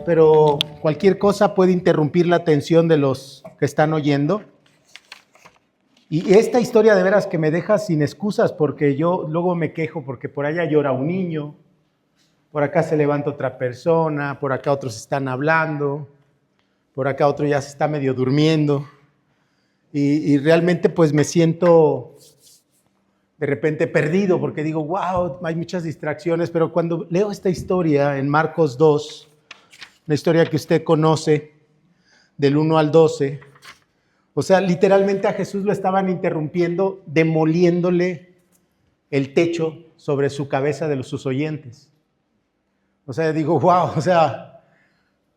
Pero cualquier cosa puede interrumpir la atención de los que están oyendo. Y esta historia de veras que me deja sin excusas, porque yo luego me quejo porque por allá llora un niño, por acá se levanta otra persona, por acá otros están hablando, por acá otro ya se está medio durmiendo. Y realmente pues me siento de repente perdido porque digo, wow, hay muchas distracciones, pero cuando leo esta historia en Marcos 2, una historia que usted conoce, del 1 al 12, o sea, literalmente a Jesús lo estaban interrumpiendo, demoliéndole el techo sobre su cabeza de sus oyentes. O sea, digo, wow, o sea,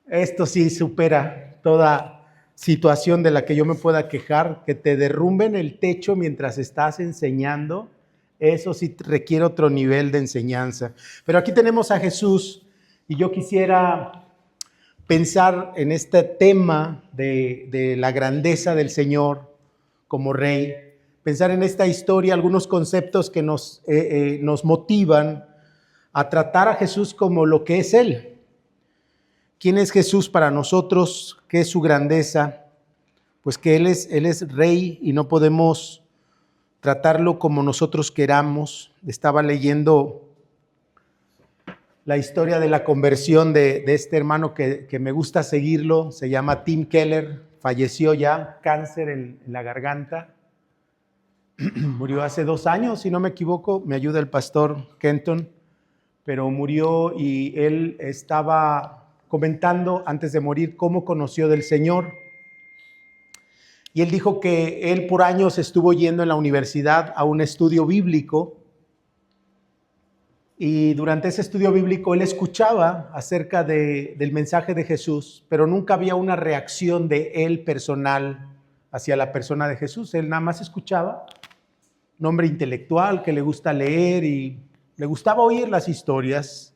esto sí supera toda situación de la que yo me pueda quejar, que te derrumben el techo mientras estás enseñando, eso sí requiere otro nivel de enseñanza. Pero aquí tenemos a Jesús y yo quisiera pensar en este tema de la grandeza del Señor como Rey, pensar en esta historia, algunos conceptos que nos motivan a tratar a Jesús como lo que es Él. ¿Quién es Jesús para nosotros? ¿Qué es su grandeza? Pues que Él es Rey y no podemos tratarlo como nosotros queramos. Estaba leyendo la historia de la conversión de este hermano que me gusta seguirlo, se llama Tim Keller, falleció ya, cáncer en la garganta, murió hace 2 años, si no me equivoco, me ayuda el pastor Kenton, pero murió y él estaba comentando antes de morir cómo conoció del Señor. Y él dijo que él por años estuvo yendo en la universidad a un estudio bíblico. Y durante ese estudio bíblico él escuchaba acerca del mensaje de Jesús, pero nunca había una reacción de él personal hacia la persona de Jesús. Él nada más escuchaba, un hombre intelectual que le gusta leer y le gustaba oír las historias.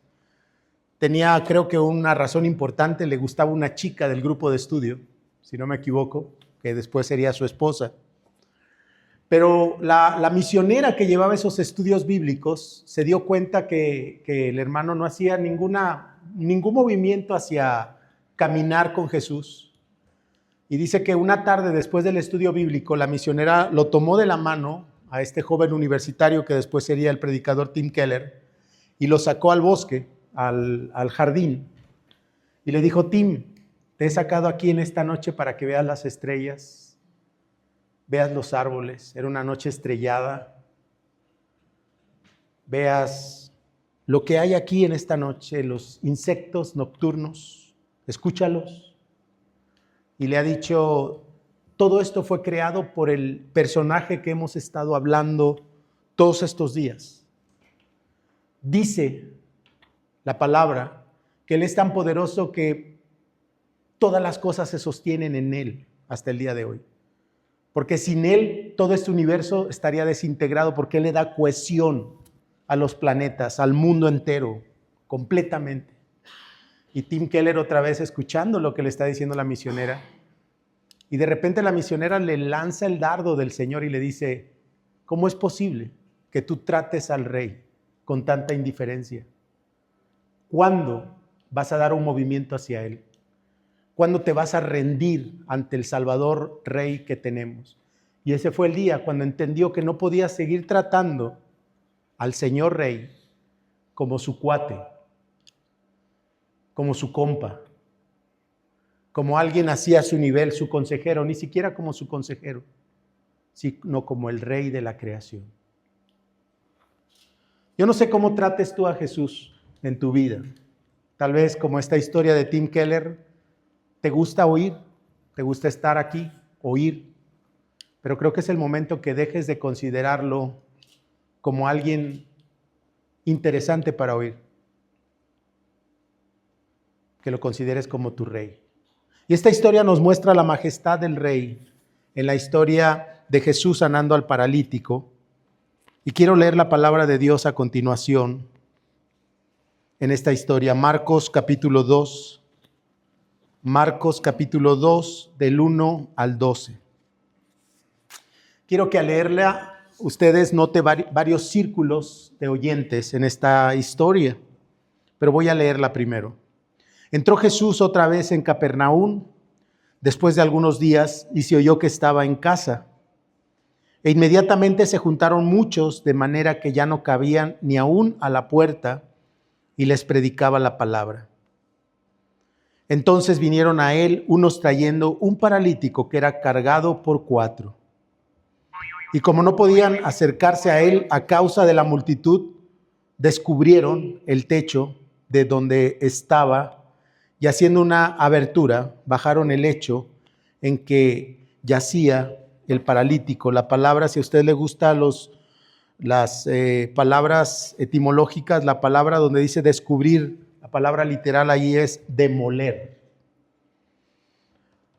Tenía, creo que una razón importante, le gustaba una chica del grupo de estudio, si no me equivoco, que después sería su esposa. Pero la misionera que llevaba esos estudios bíblicos se dio cuenta que el hermano no hacía ningún movimiento hacia caminar con Jesús. Y dice que una tarde después del estudio bíblico, la misionera lo tomó de la mano a este joven universitario que después sería el predicador Tim Keller y lo sacó al bosque, al jardín. Y le dijo, Tim, te he sacado aquí en esta noche para que veas las estrellas, veas los árboles, era una noche estrellada, veas lo que hay aquí en esta noche, los insectos nocturnos, escúchalos. Y le ha dicho, todo esto fue creado por el personaje que hemos estado hablando todos estos días. Dice la palabra que Él es tan poderoso que todas las cosas se sostienen en Él hasta el día de hoy. Porque sin Él todo este universo estaría desintegrado, porque Él le da cohesión a los planetas, al mundo entero, completamente. Y Tim Keller otra vez escuchando lo que le está diciendo la misionera. Y de repente la misionera le lanza el dardo del Señor y le dice, ¿cómo es posible que tú trates al Rey con tanta indiferencia? ¿Cuándo vas a dar un movimiento hacia Él? ¿Cuándo te vas a rendir ante el Salvador Rey que tenemos? Y ese fue el día cuando entendió que no podía seguir tratando al Señor Rey como su cuate, como su compa, como alguien así a su nivel, su consejero, ni siquiera como su consejero, sino como el Rey de la creación. Yo no sé cómo trates tú a Jesús en tu vida. Tal vez como esta historia de Tim Keller, ¿te gusta oír? ¿Te gusta estar aquí? Oír. Pero creo que es el momento que dejes de considerarlo como alguien interesante para oír. Que lo consideres como tu Rey. Y esta historia nos muestra la majestad del Rey en la historia de Jesús sanando al paralítico. Y quiero leer la palabra de Dios a continuación en esta historia. Marcos capítulo 2. Marcos capítulo 2, del 1 al 12. Quiero que al leerla ustedes note varios círculos de oyentes en esta historia, pero voy a leerla primero. Entró Jesús otra vez en Capernaum después de algunos días y se oyó que estaba en casa. E inmediatamente se juntaron muchos, de manera que ya no cabían ni aún a la puerta, y les predicaba la palabra. Entonces vinieron a él unos trayendo un paralítico que era cargado por 4. Y como no podían acercarse a él a causa de la multitud, descubrieron el techo de donde estaba y haciendo una abertura, bajaron el lecho en que yacía el paralítico. La palabra, si a usted le gusta las palabras etimológicas, la palabra donde dice descubrir, la palabra literal ahí es demoler.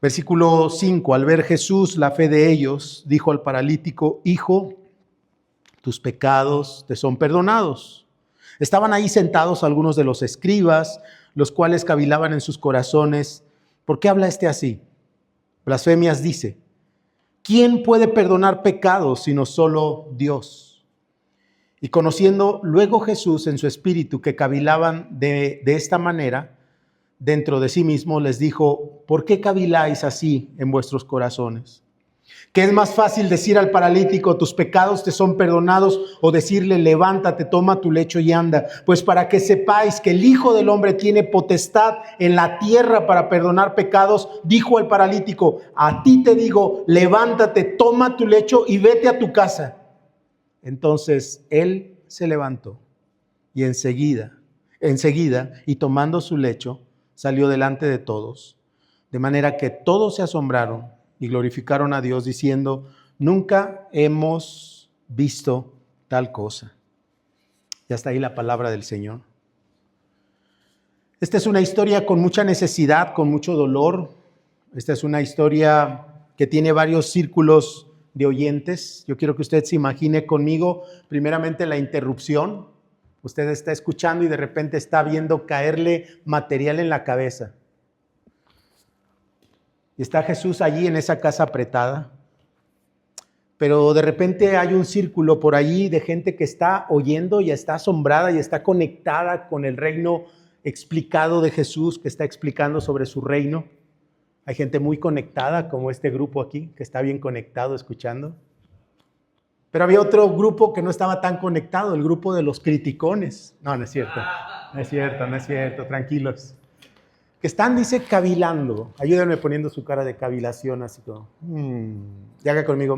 Versículo 5, al ver Jesús la fe de ellos, dijo al paralítico: Hijo, tus pecados te son perdonados. Estaban ahí sentados algunos de los escribas, los cuales cavilaban en sus corazones: ¿por qué habla este así? Blasfemias dice. ¿Quién puede perdonar pecados sino solo Dios? Y conociendo luego Jesús en su espíritu que cavilaban de esta manera, dentro de sí mismo les dijo: ¿por qué caviláis así en vuestros corazones? ¿Qué es más fácil decir al paralítico: tus pecados te son perdonados, o decirle: levántate, toma tu lecho y anda? Pues para que sepáis que el Hijo del Hombre tiene potestad en la tierra para perdonar pecados, dijo al paralítico: a ti te digo, levántate, toma tu lecho y vete a tu casa. Entonces él se levantó y enseguida, y tomando su lecho, salió delante de todos, de manera que todos se asombraron y glorificaron a Dios diciendo: nunca hemos visto tal cosa. Y hasta ahí la palabra del Señor. Esta es una historia con mucha necesidad, con mucho dolor. Esta es una historia que tiene varios círculos de oyentes. Yo quiero que usted se imagine conmigo, primeramente, la interrupción. Usted está escuchando y de repente está viendo caerle material en la cabeza. Y está Jesús allí en esa casa apretada. Pero de repente hay un círculo por allí de gente que está oyendo y está asombrada y está conectada con el reino explicado de Jesús, que está explicando sobre su reino. Hay gente muy conectada, como este grupo aquí, que está bien conectado escuchando. Pero había otro grupo que no estaba tan conectado, el grupo de los criticones. No, no es cierto. No es cierto, no es cierto. Tranquilos. Que están, dice, cavilando. Ayúdenme poniendo su cara de cavilación, así como, y haga conmigo,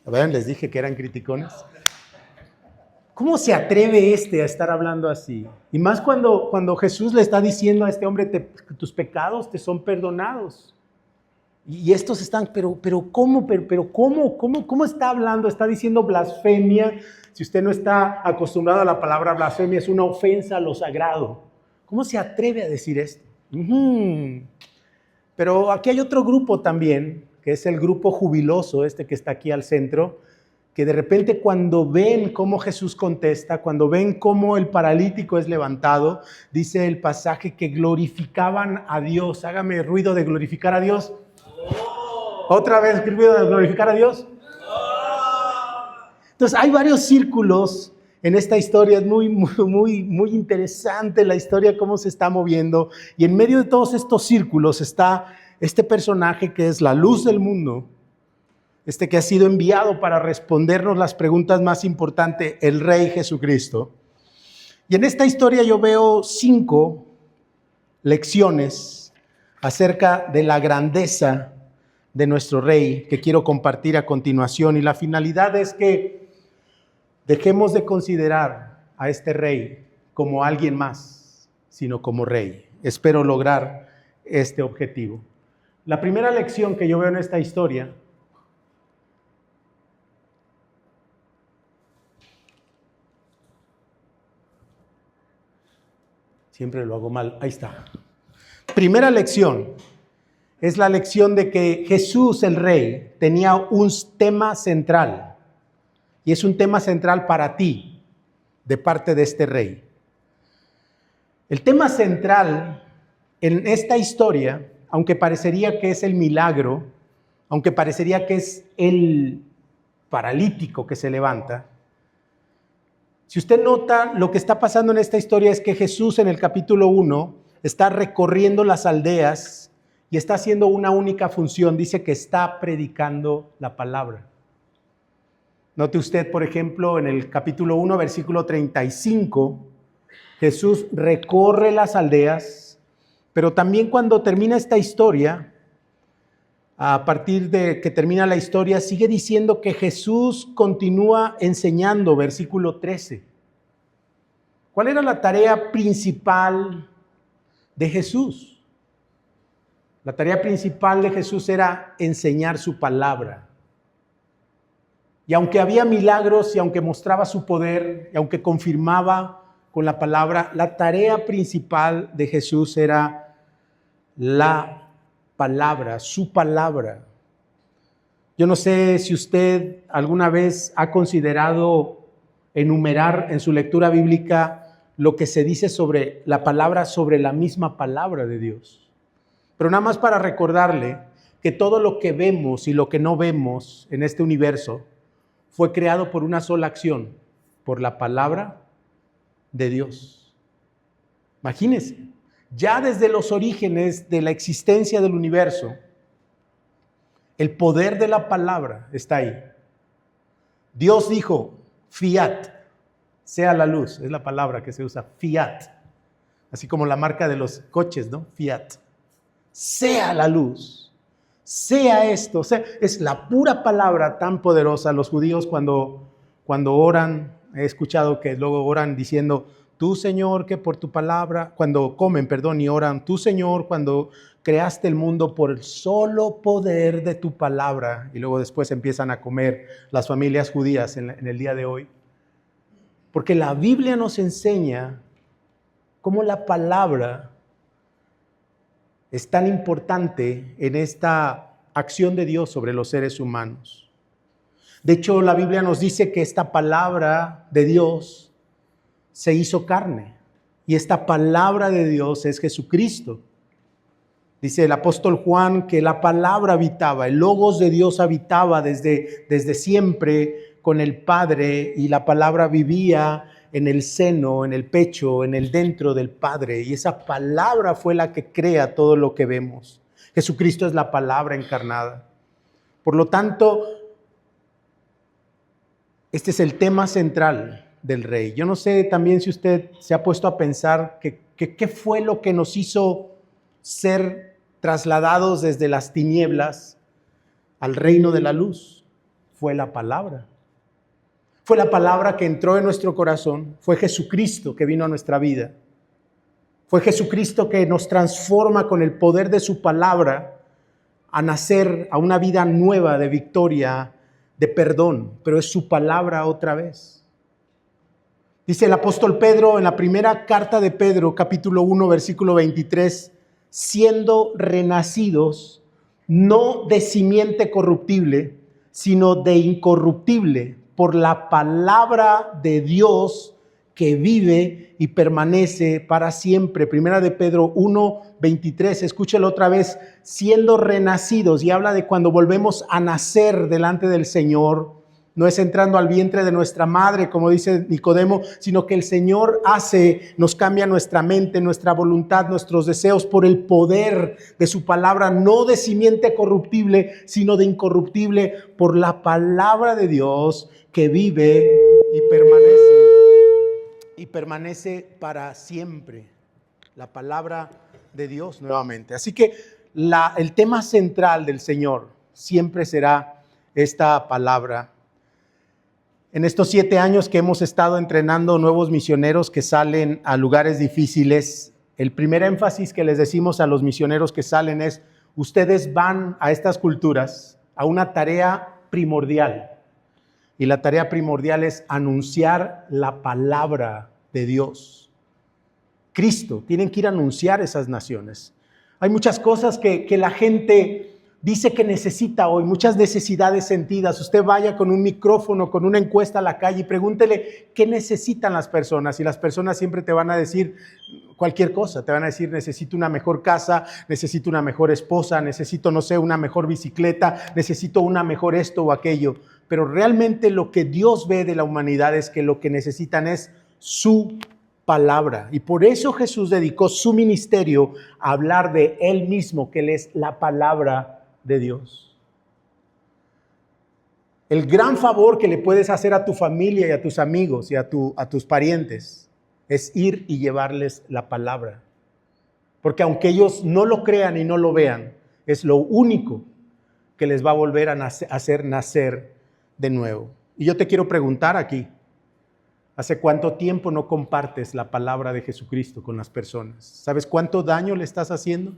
A ver, les dije que eran criticones. ¿Cómo se atreve a estar hablando así? Y más cuando Jesús le está diciendo a este hombre: tus pecados te son perdonados. Y estos están, pero ¿cómo está hablando? Está diciendo blasfemia. Si usted no está acostumbrado a la palabra blasfemia, es una ofensa a lo sagrado. ¿Cómo se atreve a decir esto? Pero aquí hay otro grupo también, que es el grupo jubiloso, que está aquí al centro, que de repente cuando ven cómo Jesús contesta, cuando ven cómo el paralítico es levantado, dice el pasaje que glorificaban a Dios. Hágame ruido de glorificar a Dios. Otra vez, ruido de glorificar a Dios. Entonces hay varios círculos en esta historia. Es muy interesante la historia, cómo se está moviendo. Y en medio de todos estos círculos está este personaje que es la luz del mundo, que ha sido enviado para respondernos las preguntas más importantes, el Rey Jesucristo. Y en esta historia yo veo 5 lecciones acerca de la grandeza de nuestro Rey que quiero compartir a continuación. Y la finalidad es que dejemos de considerar a este Rey como alguien más, sino como Rey. Espero lograr este objetivo. La primera lección que yo veo en esta historia siempre lo hago mal. Ahí está. Primera lección es la lección de que Jesús, el Rey, tenía un tema central. Y es un tema central para ti, de parte de este Rey. El tema central en esta historia, aunque parecería que es el milagro, aunque parecería que es el paralítico que se levanta. Si usted nota, lo que está pasando en esta historia es que Jesús en el capítulo 1 está recorriendo las aldeas y está haciendo una única función. Dice que está predicando la palabra. Note usted, por ejemplo, en el capítulo 1, versículo 35, Jesús recorre las aldeas, pero también cuando termina esta historia, a partir de que termina la historia, sigue diciendo que Jesús continúa enseñando, versículo 13. ¿Cuál era la tarea principal de Jesús? La tarea principal de Jesús era enseñar su palabra. Y aunque había milagros y aunque mostraba su poder y aunque confirmaba con la palabra, la tarea principal de Jesús era la palabra, su palabra. Yo no sé si usted alguna vez ha considerado enumerar en su lectura bíblica lo que se dice sobre la palabra, sobre la misma palabra de Dios. Pero nada más para recordarle que todo lo que vemos y lo que no vemos en este universo fue creado por una sola acción, por la palabra de Dios. Imagínense, ya desde los orígenes de la existencia del universo, el poder de la palabra está ahí. Dios dijo, fiat, sea la luz, es la palabra que se usa, fiat. Así como la marca de los coches, ¿no? Fiat. Sea la luz. Sea esto, es la pura palabra tan poderosa. Los judíos cuando oran, he escuchado que luego oran diciendo, tú Señor, que por tu palabra, cuando comen, perdón, y oran, tú Señor, cuando creaste el mundo por el solo poder de tu palabra, y luego después empiezan a comer las familias judías en el día de hoy. Porque la Biblia nos enseña cómo la palabra es tan importante en esta acción de Dios sobre los seres humanos. De hecho, la Biblia nos dice que esta palabra de Dios se hizo carne. Y esta palabra de Dios es Jesucristo. Dice el apóstol Juan que la palabra habitaba, el logos de Dios habitaba desde siempre con el Padre, y la palabra vivía en el seno, en el pecho, en el dentro del Padre, y esa palabra fue la que crea todo lo que vemos. Jesucristo es la palabra encarnada. Por lo tanto, este es el tema central del Rey. Yo no sé también si usted se ha puesto a pensar qué fue lo que nos hizo ser trasladados desde las tinieblas al reino de la luz. Fue la palabra. Fue la palabra que entró en nuestro corazón. Fue Jesucristo que vino a nuestra vida. Fue Jesucristo que nos transforma con el poder de su palabra a nacer a una vida nueva de victoria, de perdón. Pero es su palabra otra vez. Dice el apóstol Pedro en la primera carta de Pedro, capítulo 1, versículo 23, siendo renacidos no de simiente corruptible, sino de incorruptible, por la palabra de Dios que vive y permanece para siempre. Primera de Pedro 1, 23, escúchelo otra vez, siendo renacidos, y habla de cuando volvemos a nacer delante del Señor. No es entrando al vientre de nuestra madre, como dice Nicodemo, sino que el Señor nos cambia nuestra mente, nuestra voluntad, nuestros deseos por el poder de su palabra, no de simiente corruptible, sino de incorruptible, por la palabra de Dios que vive y permanece para siempre. La palabra de Dios nuevamente. Así que el tema central del Señor siempre será esta palabra. En estos 7 años que hemos estado entrenando nuevos misioneros que salen a lugares difíciles, el primer énfasis que les decimos a los misioneros que salen es: ustedes van a estas culturas a una tarea primordial. Y la tarea primordial es anunciar la palabra de Dios. Cristo, tienen que ir a anunciar esas naciones. Hay muchas cosas que la gente dice que necesita hoy, muchas necesidades sentidas. Usted vaya con un micrófono, con una encuesta a la calle y pregúntele qué necesitan las personas. Y las personas siempre te van a decir cualquier cosa. Te van a decir: necesito una mejor casa, necesito una mejor esposa, necesito, no sé, una mejor bicicleta, necesito una mejor esto o aquello. pero realmente lo que Dios ve de la humanidad es que lo que necesitan es su palabra. Y por eso Jesús dedicó su ministerio a hablar de Él mismo, que Él es la palabra de Dios. El gran favor que le puedes hacer a tu familia y a tus amigos y a tus parientes es ir y llevarles la palabra. Porque aunque ellos no lo crean y no lo vean, es lo único que les va a volver a hacer nacer de nuevo. Y yo te quiero preguntar aquí, ¿hace cuánto tiempo no compartes la palabra de Jesucristo con las personas? ¿Sabes cuánto daño le estás haciendo?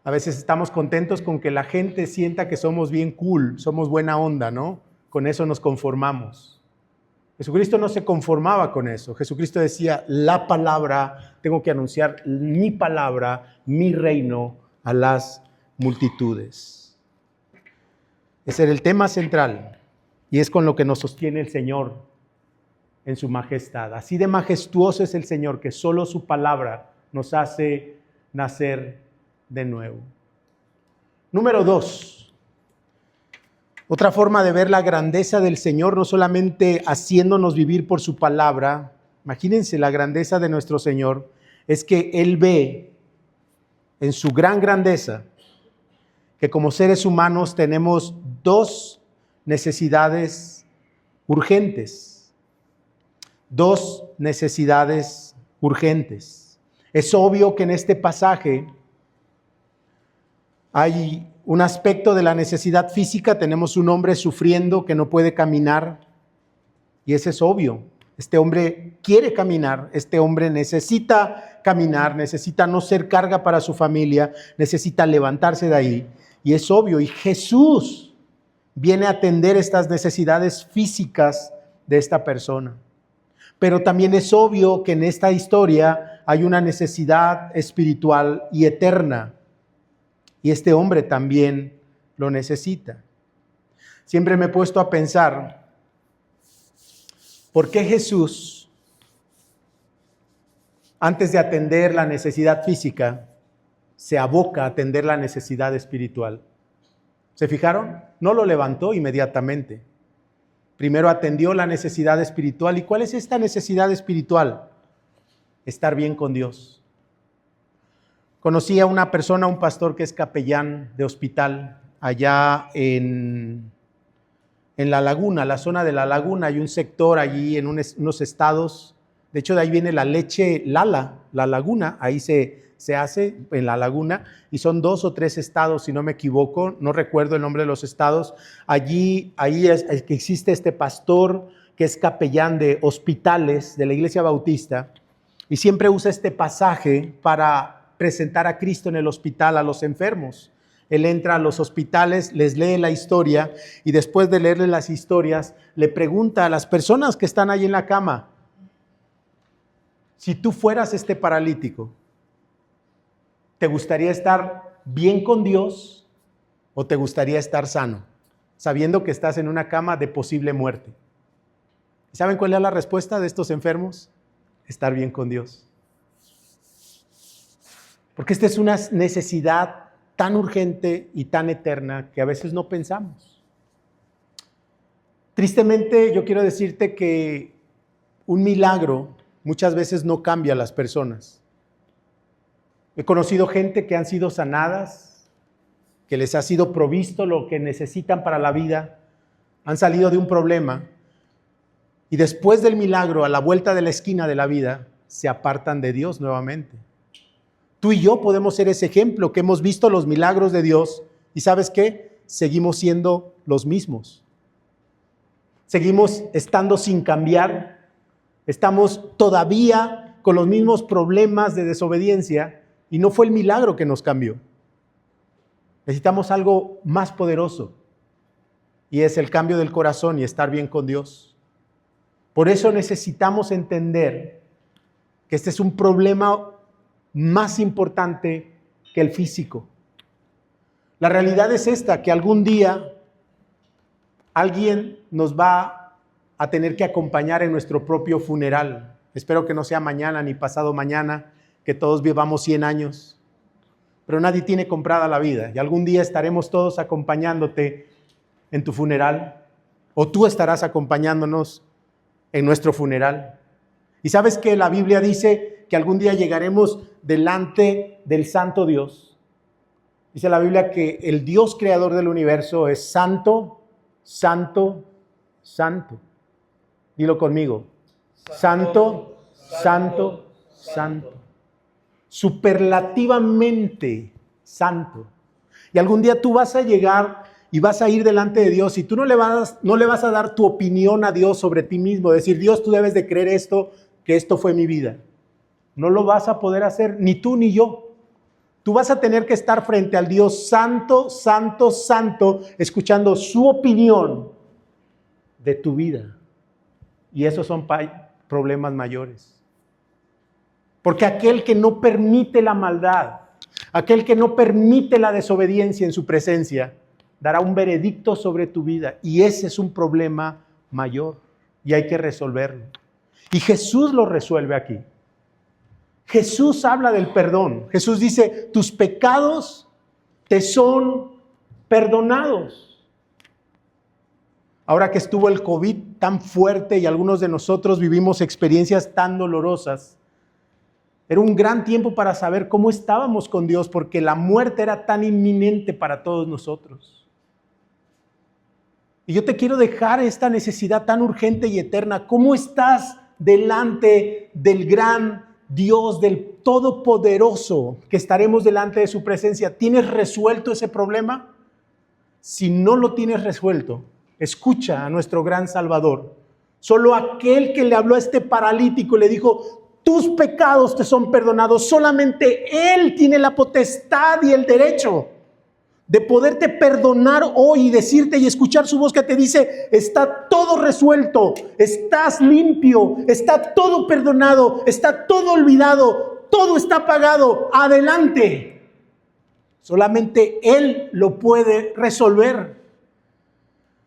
A veces estamos contentos con que la gente sienta que somos bien cool, somos buena onda, ¿no? Con eso nos conformamos. Jesucristo no se conformaba con eso. Jesucristo decía, la palabra, tengo que anunciar mi palabra, mi reino a las multitudes. Ese era el tema central y es con lo que nos sostiene el Señor en su majestad. Así de majestuoso es el Señor que solo su palabra nos hace nacer de nuevo. Número 2. Otra forma de ver la grandeza del Señor, no solamente haciéndonos vivir por su palabra, imagínense la grandeza de nuestro Señor, es que Él ve en su gran grandeza que como seres humanos tenemos dos necesidades urgentes. Dos necesidades urgentes. Es obvio que en este pasaje hay un aspecto de la necesidad física. Tenemos un hombre sufriendo que no puede caminar y ese es obvio. Este hombre quiere caminar, este hombre necesita caminar, necesita no ser carga para su familia, necesita levantarse de ahí y es obvio. Y Jesús viene a atender estas necesidades físicas de esta persona. Pero también es obvio que en esta historia hay una necesidad espiritual y eterna. Y este hombre también lo necesita. Siempre me he puesto a pensar, ¿por qué Jesús, antes de atender la necesidad física, se aboca a atender la necesidad espiritual? ¿Se fijaron? No lo levantó inmediatamente. Primero atendió la necesidad espiritual. ¿Y cuál es esta necesidad espiritual? Estar bien con Dios. Conocí a una persona, un pastor que es capellán de hospital allá en La Laguna, la zona de La Laguna. Hay un sector allí en unos estados. De hecho, de ahí viene la leche Lala, La Laguna. Ahí se hace en La Laguna y son 2 o 3 estados, si no me equivoco, no recuerdo el nombre de los estados. Ahí es que existe este pastor que es capellán de hospitales de la Iglesia Bautista y siempre usa este pasaje para presentar a Cristo en el hospital a los enfermos. Él entra a los hospitales, les lee la historia y después de leerles las historias, le pregunta a las personas que están ahí en la cama, si tú fueras este paralítico, ¿te gustaría estar bien con Dios o te gustaría estar sano, sabiendo que estás en una cama de posible muerte? ¿Y saben cuál es la respuesta de estos enfermos? Estar bien con Dios. Porque esta es una necesidad tan urgente y tan eterna que a veces no pensamos. Tristemente, yo quiero decirte que un milagro muchas veces no cambia a las personas. He conocido gente que han sido sanadas, que les ha sido provisto lo que necesitan para la vida, han salido de un problema y después del milagro, a la vuelta de la esquina de la vida, se apartan de Dios nuevamente. Tú y yo podemos ser ese ejemplo, que hemos visto los milagros de Dios y ¿sabes qué? Seguimos siendo los mismos. Seguimos estando sin cambiar, estamos todavía con los mismos problemas de desobediencia y no fue el milagro que nos cambió. Necesitamos algo más poderoso y es el cambio del corazón y estar bien con Dios. Por eso necesitamos entender que este es un problema más importante que el físico. La realidad es esta, que algún día alguien nos va a tener que acompañar en nuestro propio funeral. Espero que no sea mañana ni pasado mañana, que todos vivamos 100 años. Pero nadie tiene comprada la vida y algún día estaremos todos acompañándote en tu funeral, o tú estarás acompañándonos en nuestro funeral. Y sabes que la Biblia dice que algún día llegaremos delante del santo Dios. Dice la Biblia que el Dios creador del universo es santo, santo, santo. Dilo conmigo. Santo, santo, santo. Superlativamente santo. Y algún día tú vas a llegar y vas a ir delante de Dios y tú no le vas a dar tu opinión a Dios sobre ti mismo, decir, Dios, tú debes de creer esto, que esto fue mi vida. No lo vas a poder hacer, ni tú ni yo. Tú vas a tener que estar frente al Dios santo, santo, santo, escuchando su opinión de tu vida. Y esos son problemas mayores. Porque aquel que no permite la maldad, aquel que no permite la desobediencia en su presencia, dará un veredicto sobre tu vida. Y ese es un problema mayor y hay que resolverlo. Y Jesús lo resuelve aquí. Jesús habla del perdón. Jesús dice, tus pecados te son perdonados. Ahora que estuvo el COVID tan fuerte y algunos de nosotros vivimos experiencias tan dolorosas, era un gran tiempo para saber cómo estábamos con Dios, porque la muerte era tan inminente para todos nosotros. Y yo te quiero dejar esta necesidad tan urgente y eterna. ¿Cómo estás delante del gran Dios, del Todopoderoso, que estaremos delante de su presencia? ¿Tienes resuelto ese problema? Si no lo tienes resuelto, escucha a nuestro gran Salvador. Solo aquel que le habló a este paralítico y le dijo, tus pecados te son perdonados. Solamente Él tiene la potestad y el derecho de poderte perdonar hoy y decirte y escuchar su voz que te dice, está todo resuelto, estás limpio, está todo perdonado, está todo olvidado, todo está pagado, adelante. Solamente Él lo puede resolver.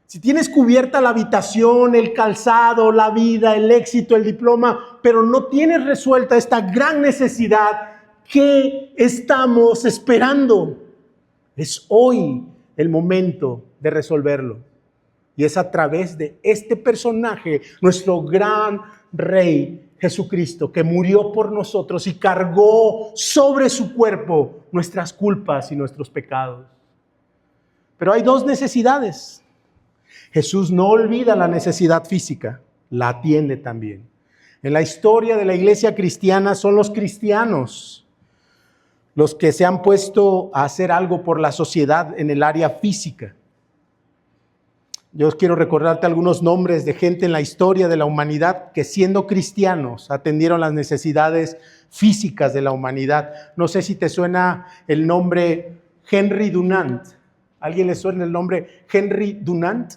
Si tienes cubierta la habitación, el calzado, la vida, el éxito, el diploma, pero no tienes resuelta esta gran necesidad, ¿qué estamos esperando? Es hoy el momento de resolverlo. Y es a través de este personaje, nuestro gran Rey Jesucristo, que murió por nosotros y cargó sobre su cuerpo nuestras culpas y nuestros pecados. Pero hay dos necesidades. Jesús no olvida la necesidad física, la atiende también. En la historia de la iglesia cristiana son los cristianos los que se han puesto a hacer algo por la sociedad en el área física. Yo quiero recordarte algunos nombres de gente en la historia de la humanidad que siendo cristianos atendieron las necesidades físicas de la humanidad. No sé si te suena el nombre Henry Dunant. ¿Alguien le suena el nombre Henry Dunant?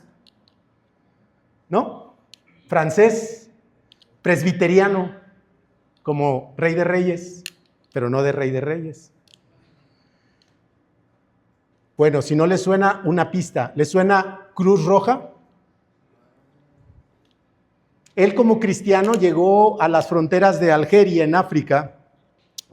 ¿No? Francés, presbiteriano, como rey de reyes, pero no de rey de reyes. Bueno, si no le suena, una pista. ¿Le suena Cruz Roja? Él como cristiano llegó a las fronteras de Algeria en África,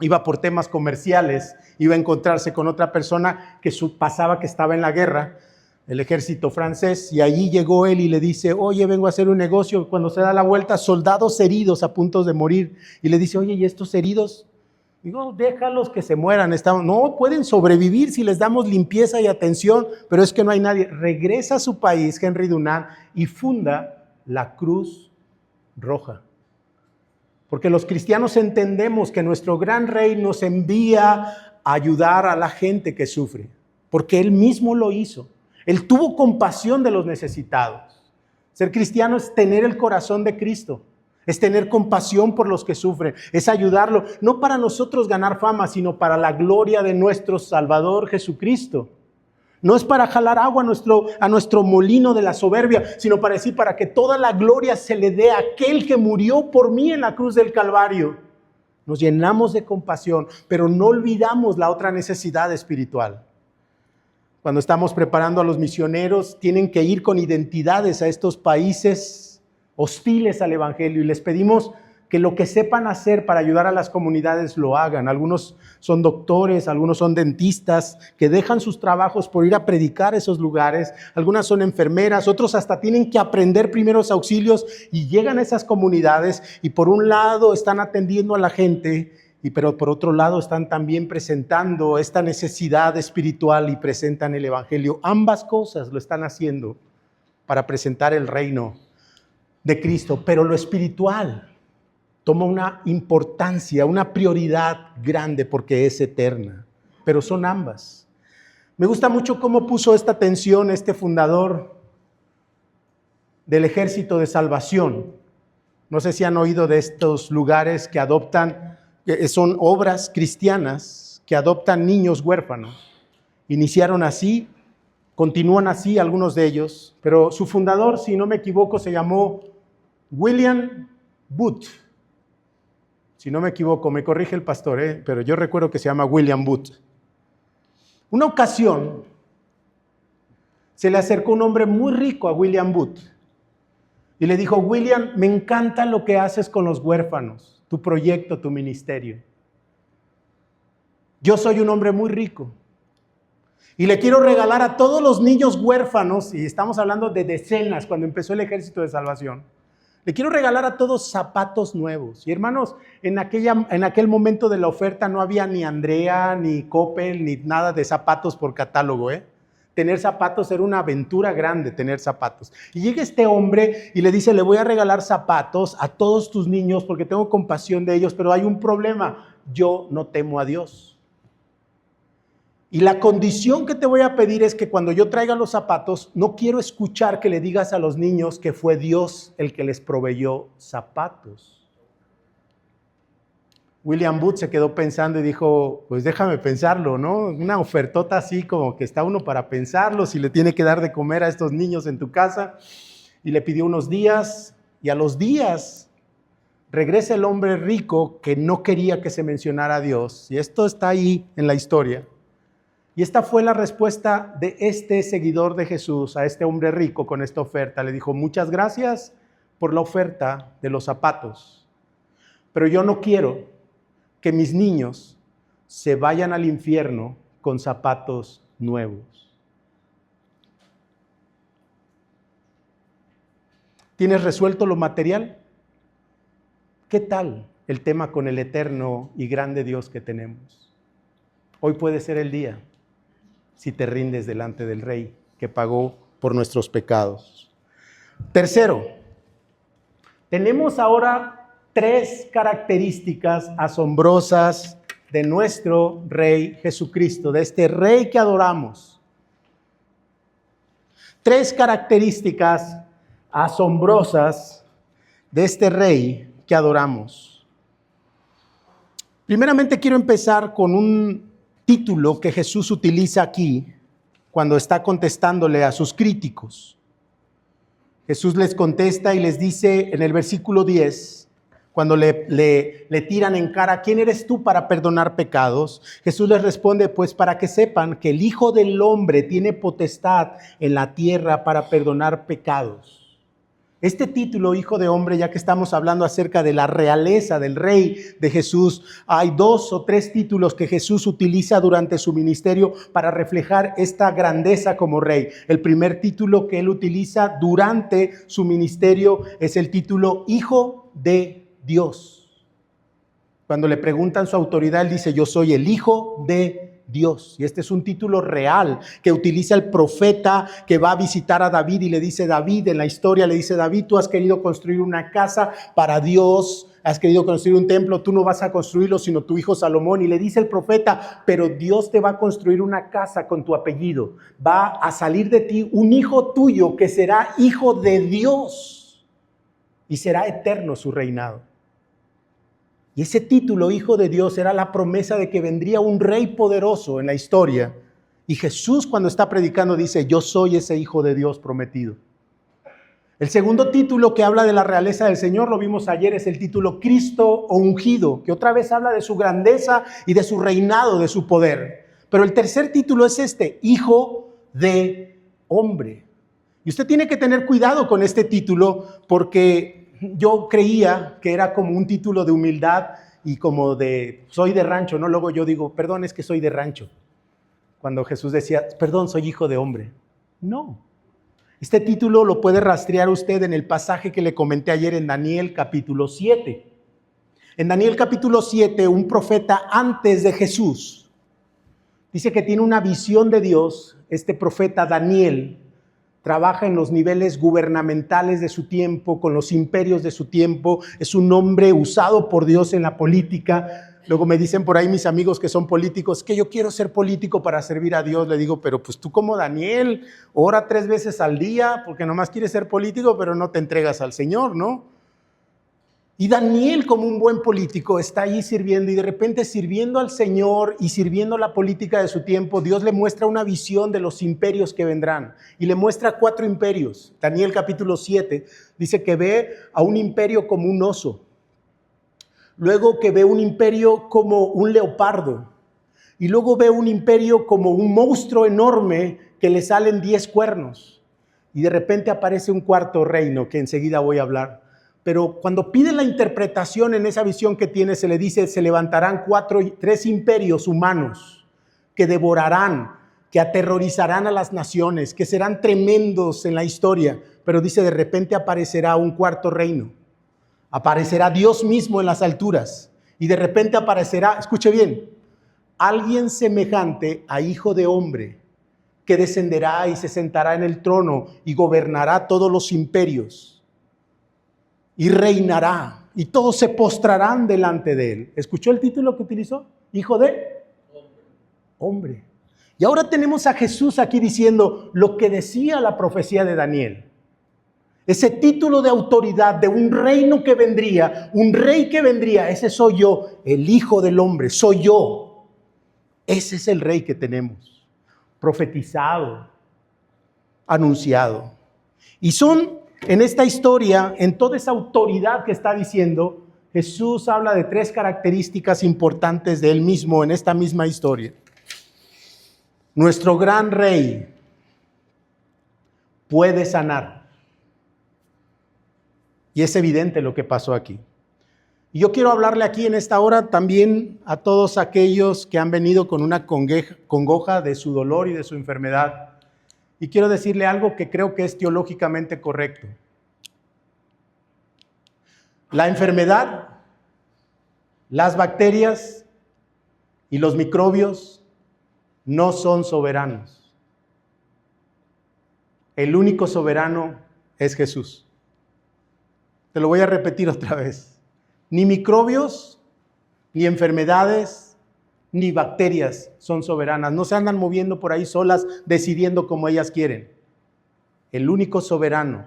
iba por temas comerciales, iba a encontrarse con otra persona que pasaba que estaba en la guerra, el ejército francés, y allí llegó él y le dice, oye, vengo a hacer un negocio. Cuando se da la vuelta, soldados heridos a punto de morir, y le dice, oye, ¿y estos heridos? Digo, déjalos que se mueran. No, pueden sobrevivir si les damos limpieza y atención, pero es que no hay nadie. Regresa a su país, Henry Dunant, y funda la Cruz Roja. Porque los cristianos entendemos que nuestro gran Rey nos envía a ayudar a la gente que sufre, porque Él mismo lo hizo. Él tuvo compasión de los necesitados. Ser cristiano es tener el corazón de Cristo, es tener compasión por los que sufren, es ayudarlo, no para nosotros ganar fama, sino para la gloria de nuestro Salvador Jesucristo. No es para jalar agua a nuestro molino de la soberbia, sino para decir, para que toda la gloria se le dé a aquel que murió por mí en la cruz del Calvario. Nos llenamos de compasión, pero no olvidamos la otra necesidad espiritual. Cuando estamos preparando a los misioneros, tienen que ir con identidades a estos países hostiles al Evangelio y les pedimos que lo que sepan hacer para ayudar a las comunidades lo hagan. Algunos son doctores, algunos son dentistas que dejan sus trabajos por ir a predicar esos lugares. Algunas son enfermeras, otros hasta tienen que aprender primeros auxilios y llegan a esas comunidades y por un lado están atendiendo a la gente, pero por otro lado están también presentando esta necesidad espiritual y presentan el evangelio. Ambas cosas lo están haciendo para presentar el reino de Cristo, pero lo espiritual toma una importancia, una prioridad grande porque es eterna, pero son ambas. Me gusta mucho cómo puso esta tensión este fundador del Ejército de Salvación. No sé si han oído de estos lugares que adoptan, son obras cristianas que adoptan niños huérfanos. Iniciaron así, continúan así algunos de ellos, pero su fundador, si no me equivoco, se llamó William Booth. Si no me equivoco, me corrige el pastor, pero yo recuerdo que se llama William Booth. Una ocasión se le acercó un hombre muy rico a William Booth y le dijo: William, me encanta lo que haces con los huérfanos, tu proyecto, tu ministerio. Yo soy un hombre muy rico y le quiero regalar a todos los niños huérfanos, y estamos hablando de decenas cuando empezó el Ejército de Salvación, le quiero regalar a todos zapatos nuevos. Y hermanos, en aquel momento de la oferta no había ni Andrea, ni Coppel, ni nada de zapatos por catálogo. Tener zapatos era una aventura grande, tener zapatos. Y llega este hombre y le dice: le voy a regalar zapatos a todos tus niños porque tengo compasión de ellos, pero hay un problema, yo no temo a Dios. Y la condición que te voy a pedir es que cuando yo traiga los zapatos, no quiero escuchar que le digas a los niños que fue Dios el que les proveyó zapatos. William Booth se quedó pensando y dijo: pues déjame pensarlo, ¿no? Una ofertota así como que está uno para pensarlo, si le tiene que dar de comer a estos niños en tu casa. Y le pidió unos días, y a los días regresa el hombre rico que no quería que se mencionara a Dios. Y esto está ahí en la historia. Y esta fue la respuesta de este seguidor de Jesús a este hombre rico con esta oferta. Le dijo: muchas gracias por la oferta de los zapatos, pero yo no quiero que mis niños se vayan al infierno con zapatos nuevos. ¿Tienes resuelto lo material? ¿Qué tal el tema con el eterno y grande Dios que tenemos? Hoy puede ser el día, si te rindes delante del Rey que pagó por nuestros pecados. Tercero, tenemos ahora 3 características asombrosas de nuestro Rey Jesucristo, de este Rey que adoramos. 3 características asombrosas de este Rey que adoramos. Primeramente quiero empezar con un título que Jesús utiliza aquí cuando está contestándole a sus críticos. Jesús les contesta y les dice en el versículo 10, cuando le tiran en cara: ¿quién eres tú para perdonar pecados? Jesús les responde: pues para que sepan que el Hijo del Hombre tiene potestad en la tierra para perdonar pecados. Este título, Hijo de Hombre, ya que estamos hablando acerca de la realeza del Rey de Jesús, hay 2 o 3 títulos que Jesús utiliza durante su ministerio para reflejar esta grandeza como Rey. El primer título que él utiliza durante su ministerio es el título Hijo de Dios. Cuando le preguntan su autoridad, él dice: yo soy el Hijo de Dios. Y este es un título real que utiliza el profeta que va a visitar a David y le dice: David, en la historia le dice: David, tú has querido construir una casa para Dios, has querido construir un templo, tú no vas a construirlo sino tu hijo Salomón. Y le dice el profeta: pero Dios te va a construir una casa con tu apellido, va a salir de ti un hijo tuyo que será hijo de Dios y será eterno su reinado. Y ese título, Hijo de Dios, era la promesa de que vendría un rey poderoso en la historia. Y Jesús, cuando está predicando, dice: yo soy ese Hijo de Dios prometido. El segundo título que habla de la realeza del Señor, lo vimos ayer, es el título Cristo o ungido, que otra vez habla de su grandeza y de su reinado, de su poder. Pero el tercer título es este: Hijo de Hombre. Y usted tiene que tener cuidado con este título porque yo creía que era como un título de humildad y como de, soy de rancho, ¿no? Luego yo digo, perdón, es que soy de rancho. Cuando Jesús decía, perdón, soy hijo de hombre. No. Este título lo puede rastrear usted en el pasaje que le comenté ayer en Daniel capítulo 7. En Daniel capítulo 7, un profeta antes de Jesús dice que tiene una visión de Dios. Este profeta Daniel trabaja en los niveles gubernamentales de su tiempo, con los imperios de su tiempo. Es un hombre usado por Dios en la política. Luego me dicen por ahí mis amigos que son políticos, que yo quiero ser político para servir a Dios. Le digo, pero pues tú como Daniel, ora 3 veces al día, porque nomás quieres ser político, pero no te entregas al Señor, ¿no? Y Daniel, como un buen político, está ahí sirviendo y de repente sirviendo al Señor y sirviendo la política de su tiempo, Dios le muestra una visión de los imperios que vendrán y le muestra 4 imperios. Daniel capítulo 7 dice que ve a un imperio como un oso, luego que ve un imperio como un leopardo y luego ve un imperio como un monstruo enorme que le salen 10 cuernos y de repente aparece un 4º reino que enseguida voy a hablar. Pero cuando pide la interpretación en esa visión que tiene, se le dice, se levantarán 3 imperios humanos que devorarán, que aterrorizarán a las naciones, que serán tremendos en la historia. Pero dice, de repente aparecerá un 4º reino. Aparecerá Dios mismo en las alturas. Y de repente aparecerá, escuche bien, alguien semejante a hijo de hombre, que descenderá y se sentará en el trono y gobernará todos los imperios. Y reinará, y todos se postrarán delante de él. ¿Escuchó el título que utilizó? Hijo de hombre. Y ahora tenemos a Jesús aquí diciendo lo que decía la profecía de Daniel. Ese título de autoridad de un reino que vendría, un rey que vendría, ese soy yo, el Hijo del Hombre, soy yo. Ese es el rey que tenemos, profetizado, anunciado. Y son... En esta historia, en toda esa autoridad que está diciendo, Jesús habla de 3 características importantes de él mismo en esta misma historia. Nuestro gran rey puede sanar. Y es evidente lo que pasó aquí. Y yo quiero hablarle aquí en esta hora también a todos aquellos que han venido con una congoja de su dolor y de su enfermedad. Y quiero decirle algo que creo que es teológicamente correcto. La enfermedad, las bacterias y los microbios no son soberanos. El único soberano es Jesús. Te lo voy a repetir otra vez. Ni microbios, ni enfermedades, ni bacterias son soberanas. No se andan moviendo por ahí solas, decidiendo como ellas quieren. El único soberano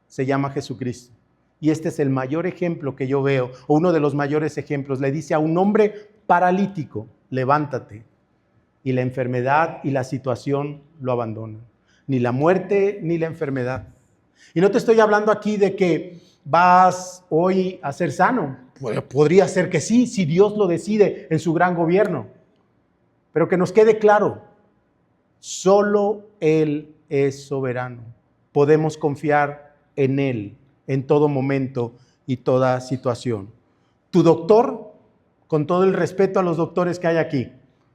se llama Jesucristo. Y este es el mayor ejemplo que yo veo, o uno de los mayores ejemplos. Le dice a un hombre paralítico, levántate. Y la enfermedad y la situación lo abandonan. Ni la muerte ni la enfermedad. Y no te estoy hablando aquí de que vas hoy a ser sano. Podría ser que sí, si Dios lo decide en su gran gobierno. Pero que nos quede claro, solo Él es soberano. Podemos confiar en Él en todo momento y toda situación. Tu doctor, con todo el respeto a los doctores que hay aquí,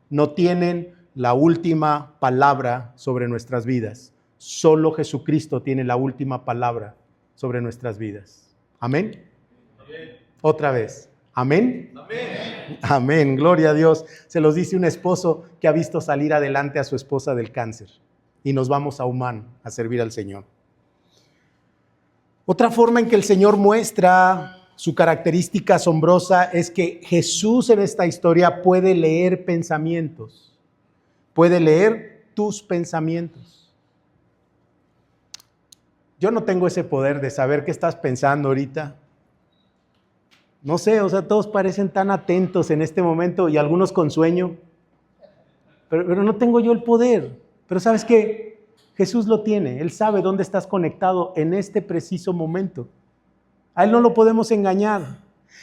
no tienen la última palabra sobre nuestras vidas. Solo Jesucristo tiene la última palabra sobre nuestras vidas. ¿Amén? Amén. Otra vez. ¿Amén? Amén. Amén. Gloria a Dios. Se los dice un esposo que ha visto salir adelante a su esposa del cáncer. Y nos vamos a Humán a servir al Señor. Otra forma en que el Señor muestra su característica asombrosa es que Jesús en esta historia puede leer pensamientos. Puede leer tus pensamientos. Yo no tengo ese poder de saber qué estás pensando ahorita. No sé, o sea, todos parecen tan atentos en este momento y algunos con sueño. Pero no tengo yo el poder. Pero ¿sabes qué? Jesús lo tiene. Él sabe dónde estás conectado en este preciso momento. A Él no lo podemos engañar.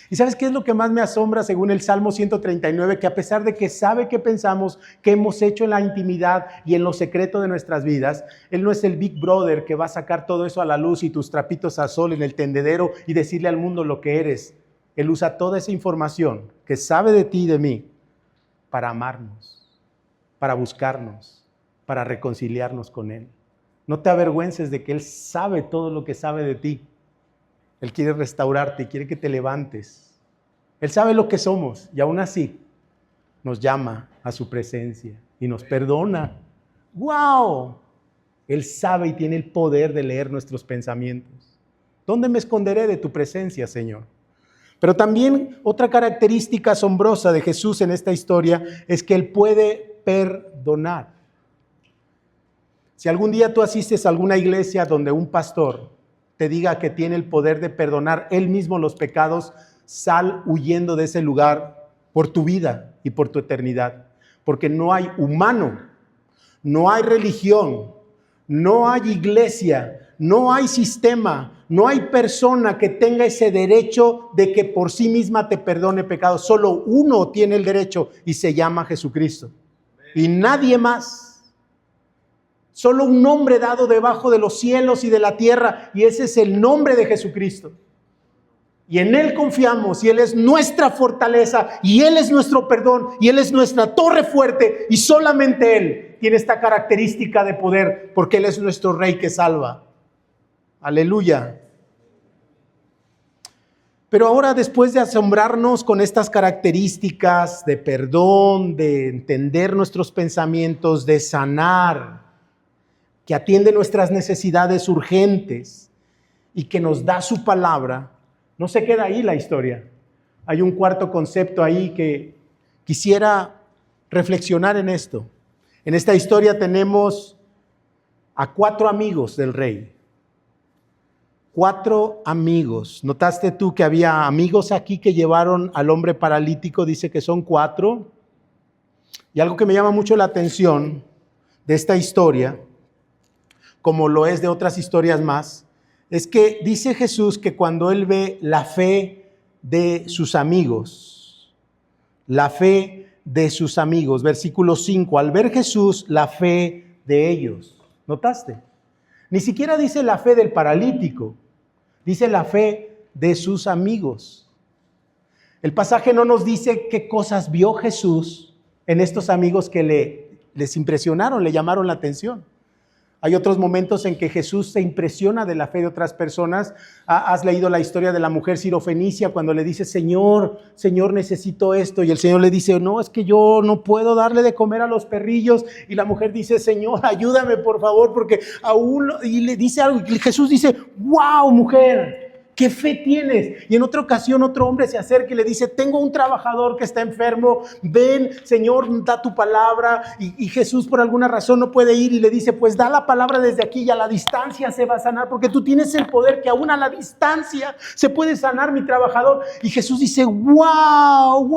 ¿Y sabes qué es lo que más me asombra según el Salmo 139? Que a pesar de que sabe qué pensamos, qué hemos hecho en la intimidad y en lo secreto de nuestras vidas, Él no es el Big Brother que va a sacar todo eso a la luz y tus trapitos a sol en el tendedero y decirle al mundo lo que eres. Él usa toda esa información que sabe de ti y de mí para amarnos, para buscarnos, para reconciliarnos con Él. No te avergüences de que Él sabe todo lo que sabe de ti. Él quiere restaurarte, quiere que te levantes. Él sabe lo que somos y aún así nos llama a su presencia y nos perdona. ¡Wow! Él sabe y tiene el poder de leer nuestros pensamientos. ¿Dónde me esconderé de tu presencia, Señor? Pero también otra característica asombrosa de Jesús en esta historia es que Él puede perdonar. Si algún día tú asistes a alguna iglesia donde un pastor te diga que tiene el poder de perdonar él mismo los pecados, sal huyendo de ese lugar por tu vida y por tu eternidad. Porque no hay humano, no hay religión, no hay iglesia, no hay sistema, no hay persona que tenga ese derecho de que por sí misma te perdone pecados. Solo uno tiene el derecho y se llama Jesucristo. Y nadie más. Solo un nombre dado debajo de los cielos y de la tierra, y ese es el nombre de Jesucristo. Y en Él confiamos, y Él es nuestra fortaleza, y Él es nuestro perdón, y Él es nuestra torre fuerte, y solamente Él tiene esta característica de poder, porque Él es nuestro Rey que salva. Aleluya. Pero ahora, después de asombrarnos con estas características de perdón, de entender nuestros pensamientos, de sanar, que atiende nuestras necesidades urgentes y que nos da su palabra, no se queda ahí la historia. Hay un cuarto concepto ahí que quisiera reflexionar en esto. En esta historia tenemos a 4 amigos del rey. 4 amigos. ¿Notaste tú que había amigos aquí que llevaron al hombre paralítico? Dice que son 4. Y algo que me llama mucho la atención de esta historia, como lo es de otras historias más, es que dice Jesús que cuando Él ve la fe de sus amigos, versículo 5, al ver Jesús la fe de ellos, ¿notaste? Ni siquiera dice la fe del paralítico, dice la fe de sus amigos. El pasaje no nos dice qué cosas vio Jesús en estos amigos que les impresionaron, le llamaron la atención. Hay otros momentos en que Jesús se impresiona de la fe de otras personas. Has leído la historia de la mujer sirofenicia cuando le dice, Señor, necesito esto. Y el Señor le dice, no, es que yo no puedo darle de comer a los perrillos. Y la mujer dice, Señor, ayúdame por favor, porque aún... Y le dice algo. Y Jesús dice, wow, mujer, ¿qué fe tienes? Y en otra ocasión otro hombre se acerca y le dice, tengo un trabajador que está enfermo, ven, Señor, da tu palabra. Y Jesús por alguna razón no puede ir y le dice, pues da la palabra desde aquí y a la distancia se va a sanar, porque tú tienes el poder que aún a la distancia se puede sanar mi trabajador. Y Jesús dice, wow,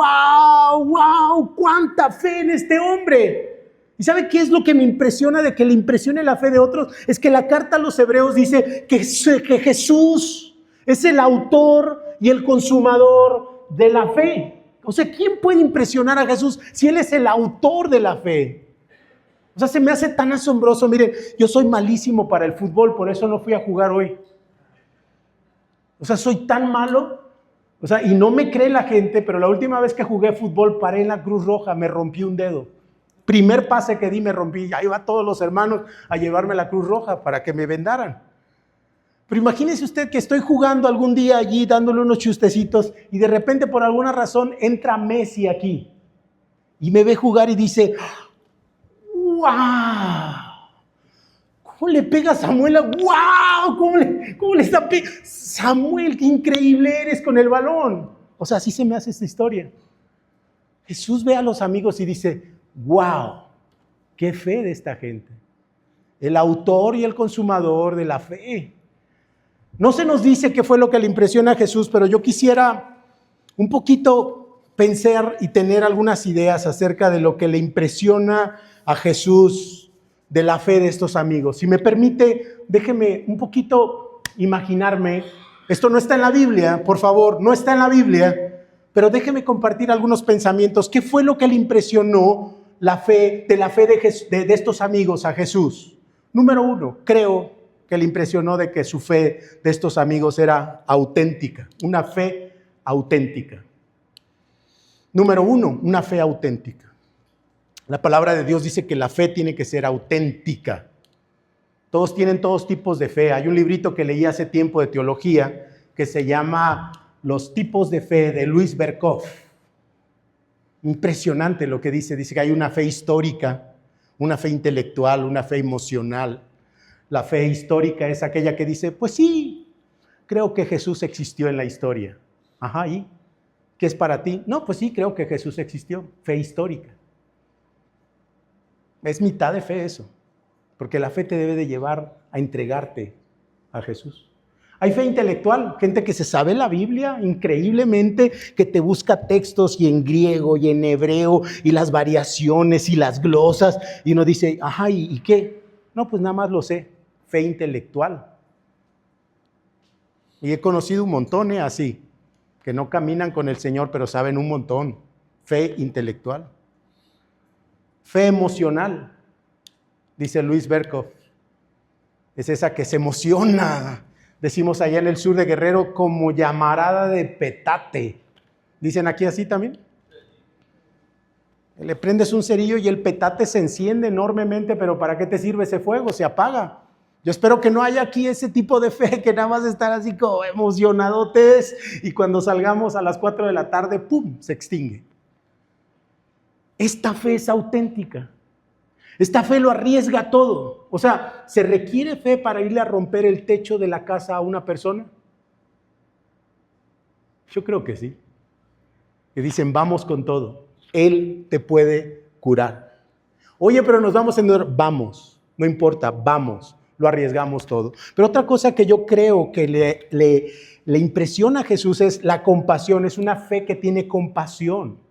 cuánta fe en este hombre. ¿Y sabe qué es lo que me impresiona de que le impresione la fe de otros? Es que la carta a los hebreos dice que Jesús es el autor y el consumador de la fe. O sea, ¿quién puede impresionar a Jesús si Él es el autor de la fe? O sea, se me hace tan asombroso. Miren, yo soy malísimo para el fútbol, por eso no fui a jugar hoy. O sea, soy tan malo. O sea, y no me cree la gente, pero la última vez que jugué fútbol paré en la Cruz Roja, me rompí un dedo. Primer pase que di me rompí. Ahí va todos los hermanos a llevarme a la Cruz Roja para que me vendaran. Pero imagínese usted que estoy jugando algún día allí, dándole unos chustecitos, y de repente por alguna razón entra Messi aquí, y me ve jugar y dice, ¡wow! ¿Cómo le pega a Samuel? ¡Wow! ¿Cómo le está pegando? Samuel, qué increíble eres con el balón. O sea, así se me hace esta historia. Jesús ve a los amigos y dice, ¡wow! ¡Qué fe de esta gente! El autor y el consumador de la fe. No se nos dice qué fue lo que le impresiona a Jesús, pero yo quisiera un poquito pensar y tener algunas ideas acerca de lo que le impresiona a Jesús de la fe de estos amigos. Si me permite, déjeme un poquito imaginarme Esto no está en la Biblia, por favor, no está en la Biblia, pero déjeme compartir algunos pensamientos. ¿Qué fue lo que le impresionó la fe de estos amigos a Jesús? Número uno, creo que le impresionó de que su fe de estos amigos era auténtica, una fe auténtica. Número uno, una fe auténtica. La palabra de Dios dice que la fe tiene que ser auténtica. Todos tienen todos tipos de fe. Hay un librito que leí hace tiempo de teología que se llama Los tipos de fe, de Luis Berkhoff. Impresionante lo que dice. Dice que hay una fe histórica, una fe intelectual, una fe emocional. La fe histórica es aquella que dice, pues sí, creo que Jesús existió en la historia. Ajá, ¿y qué es para ti? No, pues sí, creo que Jesús existió. Fe histórica. Es mitad de fe eso. Porque la fe te debe de llevar a entregarte a Jesús. Hay fe intelectual, gente que se sabe la Biblia increíblemente, que te busca textos y en griego y en hebreo y las variaciones y las glosas y uno dice, ajá, ¿y qué? No, pues nada más lo sé, fe intelectual. Y he conocido un montón así, que no caminan con el Señor, pero saben un montón. Fe intelectual. Fe emocional. Dice Luis Berkhoff, es esa que se emociona, decimos allá en el sur de Guerrero, como llamarada de petate. ¿Dicen aquí así también? Le prendes un cerillo y el petate se enciende enormemente, pero ¿para qué te sirve ese fuego? Se apaga. Yo espero que no haya aquí ese tipo de fe, que nada más estar así como emocionadotes y cuando salgamos a las 4 de la tarde, ¡pum!, se extingue. Esta fe es auténtica. Esta fe lo arriesga todo. O sea, ¿se requiere fe para irle a romper el techo de la casa a una persona? Yo creo que sí. Que dicen, vamos con todo. Él te puede curar. Oye, pero nos vamos a endeudar. Vamos, no importa, vamos. Lo arriesgamos todo. Pero otra cosa que yo creo que le impresiona a Jesús es la compasión. Es una fe que tiene compasión.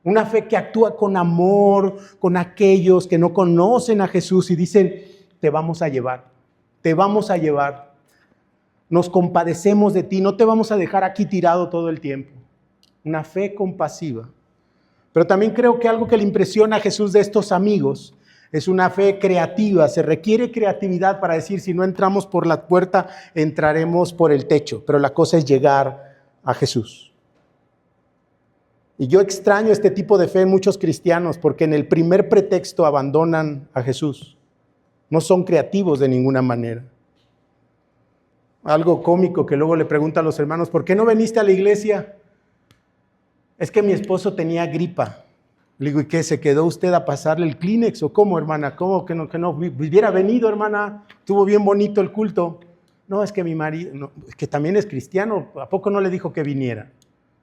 Una fe que actúa con amor, con aquellos que no conocen a Jesús y dicen, te vamos a llevar, te vamos a llevar. Nos compadecemos de ti, no te vamos a dejar aquí tirado todo el tiempo. Una fe compasiva. Pero también creo que algo que le impresiona a Jesús de estos amigos es una fe creativa. Se requiere creatividad para decir, si no entramos por la puerta, entraremos por el techo. Pero la cosa es llegar a Jesús. Y yo extraño este tipo de fe en muchos cristianos porque en el primer pretexto abandonan a Jesús. No son creativos de ninguna manera. Algo cómico que luego le pregunta a los hermanos, ¿por qué no viniste a la iglesia? Es que mi esposo tenía gripa. Le digo, ¿y qué? ¿Se quedó usted a pasarle el Kleenex? ¿O cómo, hermana? ¿Cómo que no hubiera venido, hermana? Estuvo bien bonito el culto. No, es que mi marido, no, es que también es cristiano. ¿A poco no le dijo que viniera?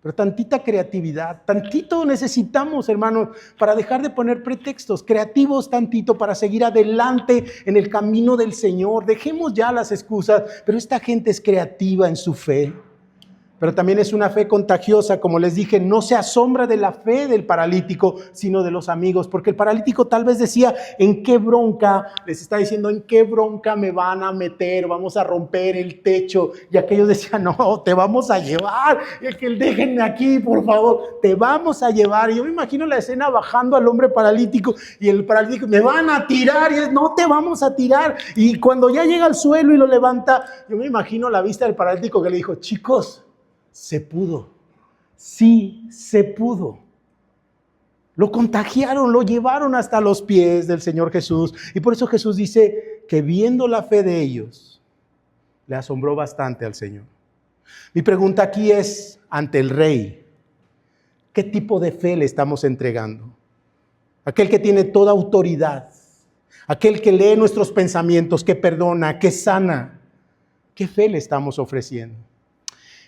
Pero tantita creatividad, tantito necesitamos, hermanos, para dejar de poner pretextos, creativos tantito para seguir adelante en el camino del Señor. Dejemos ya las excusas, pero esta gente es creativa en su fe. Pero también es una fe contagiosa, como les dije, no se asombra de la fe del paralítico, sino de los amigos, porque el paralítico tal vez decía, ¿en qué bronca? Les está diciendo, ¿en qué bronca me van a meter? Vamos a romper el techo. Y aquellos decían, no, te vamos a llevar. Y aquel, déjenme aquí, por favor, te vamos a llevar. Y yo me imagino la escena bajando al hombre paralítico y el paralítico, me van a tirar. Y es, no te vamos a tirar. Y cuando ya llega al suelo y lo levanta, yo me imagino la vista del paralítico que le dijo, chicos, se pudo, sí se pudo. Lo contagiaron, lo llevaron hasta los pies del Señor Jesús. Y por eso Jesús dice que viendo la fe de ellos, le asombró bastante al Señor. Mi pregunta aquí es, ante el Rey, ¿qué tipo de fe le estamos entregando? Aquel que tiene toda autoridad, aquel que lee nuestros pensamientos, que perdona, que sana. ¿Qué fe le estamos ofreciendo?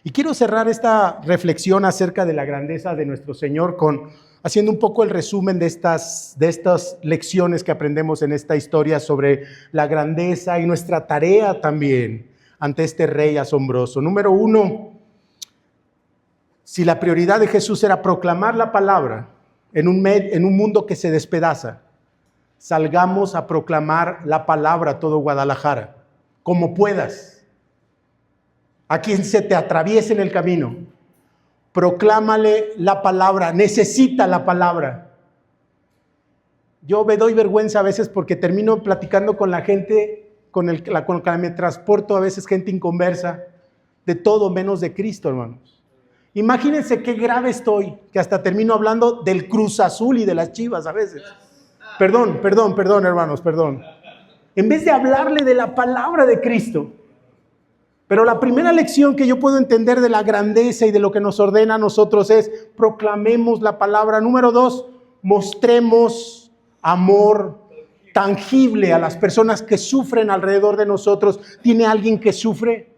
Y quiero cerrar esta reflexión acerca de la grandeza de nuestro Señor haciendo un poco el resumen de estas lecciones que aprendemos en esta historia sobre la grandeza y nuestra tarea también ante este Rey asombroso. Número 1, si la prioridad de Jesús era proclamar la palabra en un mundo que se despedaza, salgamos a proclamar la palabra a todo Guadalajara, como puedas. a quien se te atraviese en el camino. Proclámale la palabra, necesita la palabra. Yo me doy vergüenza a veces porque termino platicando con la gente con la que me transporto, a veces gente inconversa, de todo menos de Cristo, hermanos. Imagínense qué grave estoy, que hasta termino hablando del Cruz Azul y de las Chivas a veces. Perdón, hermanos, perdón. En vez de hablarle de la palabra de Cristo. Pero la primera lección que yo puedo entender de la grandeza y de lo que nos ordena a nosotros es: proclamemos la palabra. Número 2, mostremos amor tangible a las personas que sufren alrededor de nosotros. ¿Tiene alguien que sufre?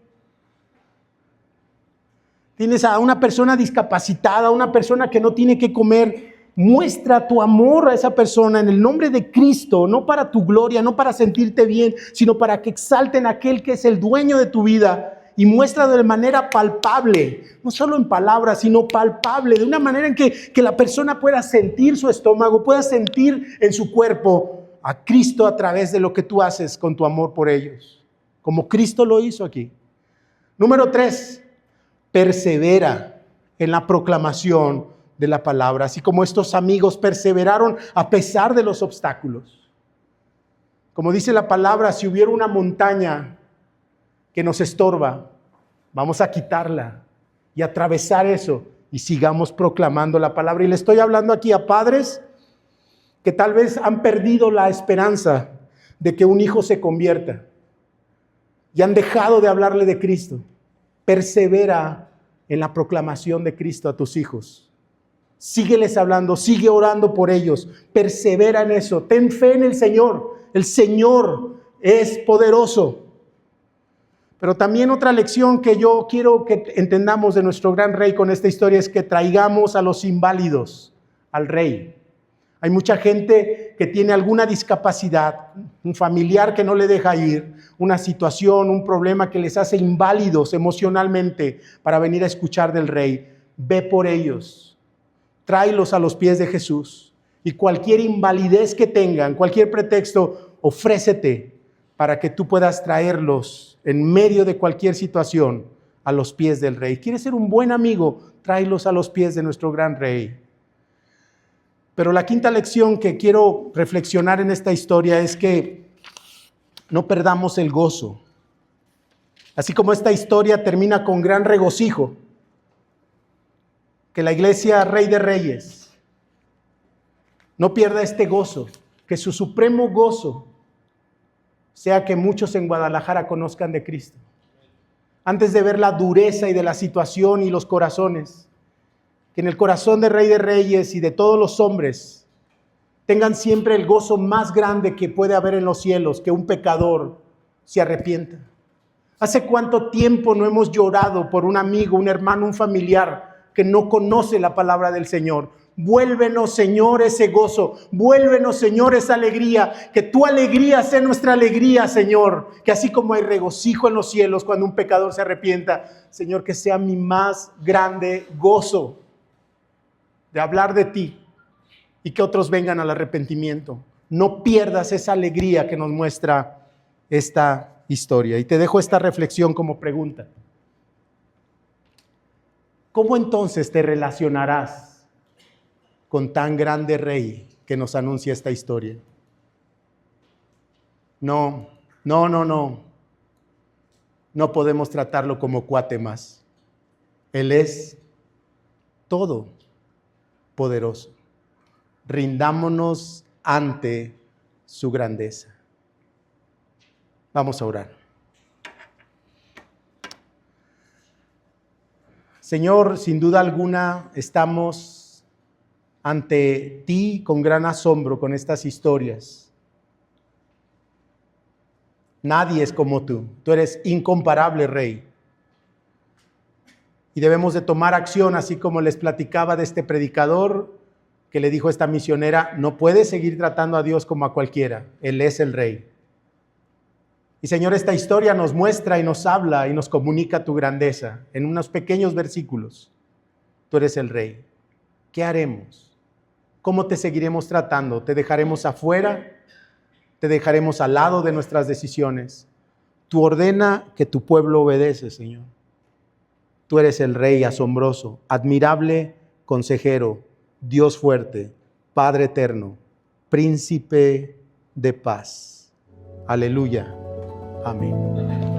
Tienes a una persona discapacitada, una persona que no tiene que comer. Muestra tu amor a esa persona en el nombre de Cristo, no para tu gloria, no para sentirte bien, sino para que exalten a aquel que es el dueño de tu vida. Y muestra de manera palpable, no solo en palabras, sino palpable, de una manera en que la persona pueda sentir su estómago, pueda sentir en su cuerpo a Cristo a través de lo que tú haces con tu amor por ellos, como Cristo lo hizo aquí. Número 3, persevera en la proclamación de la palabra, así como estos amigos perseveraron a pesar de los obstáculos. Como dice la palabra, si hubiera una montaña que nos estorba, vamos a quitarla y atravesar eso y sigamos proclamando la palabra. Y le estoy hablando aquí a padres que tal vez han perdido la esperanza de que un hijo se convierta y han dejado de hablarle de Cristo. Persevera en la proclamación de Cristo a tus hijos. Sígueles hablando, sigue orando por ellos, persevera en eso, ten fe en el Señor. El Señor es poderoso. Pero también otra lección que yo quiero que entendamos de nuestro gran rey con esta historia es que traigamos a los inválidos al rey. Hay mucha gente que tiene alguna discapacidad, un familiar que no le deja ir, una situación, un problema que les hace inválidos emocionalmente para venir a escuchar del rey. Ve por ellos, tráelos a los pies de Jesús y cualquier invalidez que tengan, cualquier pretexto, ofrécete para que tú puedas traerlos en medio de cualquier situación a los pies del rey. ¿Quieres ser un buen amigo? Tráelos a los pies de nuestro gran rey. Pero la quinta lección que quiero reflexionar en esta historia es que no perdamos el gozo. Así como esta historia termina con gran regocijo, que la iglesia Rey de Reyes no pierda este gozo, que su supremo gozo sea que muchos en Guadalajara conozcan de Cristo. Antes de ver la dureza y de la situación y los corazones, que en el corazón de Rey de Reyes y de todos los hombres tengan siempre el gozo más grande que puede haber en los cielos, que un pecador se arrepienta. ¿Hace cuánto tiempo no hemos llorado por un amigo, un hermano, un familiar que no conoce la palabra del Señor? Vuélvenos, Señor, ese gozo. Vuélvenos, Señor, esa alegría. Que tu alegría sea nuestra alegría, Señor. Que así como hay regocijo en los cielos cuando un pecador se arrepienta, Señor, que sea mi más grande gozo de hablar de ti y que otros vengan al arrepentimiento. No pierdas esa alegría que nos muestra esta historia. Y te dejo esta reflexión como pregunta. ¿Cómo entonces te relacionarás con tan grande rey que nos anuncia esta historia? No No podemos tratarlo como cuate más. Él es todopoderoso. Rindámonos ante su grandeza. Vamos a orar. Señor, sin duda alguna estamos ante ti con gran asombro con estas historias. Nadie es como tú. Tú eres incomparable, Rey. Y debemos de tomar acción, así como les platicaba de este predicador que le dijo a esta misionera, no puedes seguir tratando a Dios como a cualquiera. Él es el Rey. Y Señor, esta historia nos muestra y nos habla y nos comunica tu grandeza en unos pequeños versículos. Tú eres el Rey. ¿Qué haremos? ¿Cómo te seguiremos tratando? ¿Te dejaremos afuera? ¿Te dejaremos al lado de nuestras decisiones? Tú ordena que tu pueblo obedece, Señor. Tú eres el Rey asombroso, admirable consejero, Dios fuerte, Padre eterno, Príncipe de paz. Aleluya. Amén.